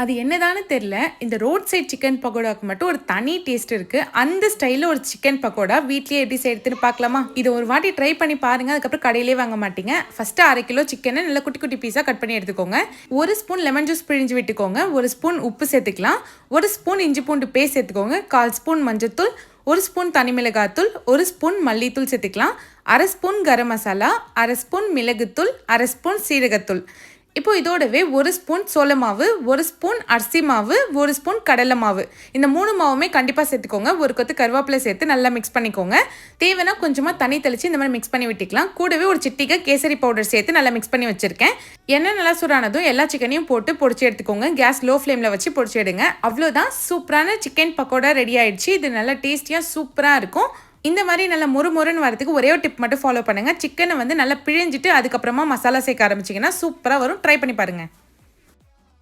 அது என்னதான்னு தெரியல. இந்த ரோட் சைட் சிக்கன் பக்கோடாக்கு மட்டும் ஒரு தனி டேஸ்ட் இருக்கு. அந்த ஸ்டைல்ல ஒரு சிக்கன் பக்கோடா வீட்லயே எப்படி செய்றதுன்னு பார்க்கலாமா? இத ஒரு வாட்டி ட்ரை பண்ணி பாருங்க. அதுக்கப்புறம் கடையிலேயே வாங்க மாட்டீங்க. ஃபர்ஸ்ட் 1/2 கிலோ சிக்கன நல்லா குட்டி குட்டி பீஸா கட் பண்ணி எடுத்துக்கோங்க. 1 ஸ்பூன் லெமன் ஜூஸ் பிழிஞ்சு விட்டுக்கோங்க. 1 ஸ்பூன் உப்பு சேர்த்துக்கலாம். 1 ஸ்பூன் இஞ்சி பூண்டு பேஸ்ட் சேர்த்துக்கோங்க. 1/4 ஸ்பூன் மஞ்சள்தூள், 1 ஸ்பூன் தனி மிளகாய்த்தூள், 1 ஸ்பூன் மல்லித்தூள் சேர்த்துக்கலாம். 1/2 ஸ்பூன் கரம் மசாலா, 1/2 ஸ்பூன் மிளகுத்தூள், 1/2 ஸ்பூன் சீரகத்தூள். இப்போ இதோடவே 1 ஸ்பூன் சோள மாவு, 1 ஸ்பூன் அரிசி மாவு, 1 ஸ்பூன் கடலை மாவு. இந்த 3 மாவுமே கண்டிப்பாக சேர்த்துக்கோங்க. ஒரு கொத்து கருவேப்பிலை சேர்த்து நல்லா மிக்ஸ் பண்ணிக்கோங்க. தேவைன்னா கொஞ்சமாக தண்ணி தெளித்து இந்த மாதிரி மிக்ஸ் பண்ணி விட்டுக்கலாம். கூடவே ஒரு சிட்டிகை கேசரி பவுடர் சேர்த்து நல்லா மிக்ஸ் பண்ணி வச்சுருக்கேன். எண்ணெய் நல்லா சூடானதும் எல்லா சிக்கனையும் போட்டு பொரிச்சு எடுத்துக்கோங்க. கேஸ் லோ ஃப்ளேமில் வச்சு பொரிச்சு எடுங்க. அவ்வளோதான், சூப்பரான சிக்கன் பக்கோடா ரெடி ஆயிடுச்சு. இது நல்லா டேஸ்டியாக சூப்பராக இருக்கும். இந்த மாதிரி நல்லா மொறுன்னு வரதுக்கு ஒரே ஒரு டிப் மட்டும் ஃபாலோ பண்ணுங்கள். சிக்கனை வந்து நல்லா பிழிஞ்சிட்டு அதுக்கப்புறமா மசாலா சேர்க்க ஆரம்பிச்சிங்கன்னா சூப்பராக வரும். ட்ரை பண்ணி பாருங்கள்.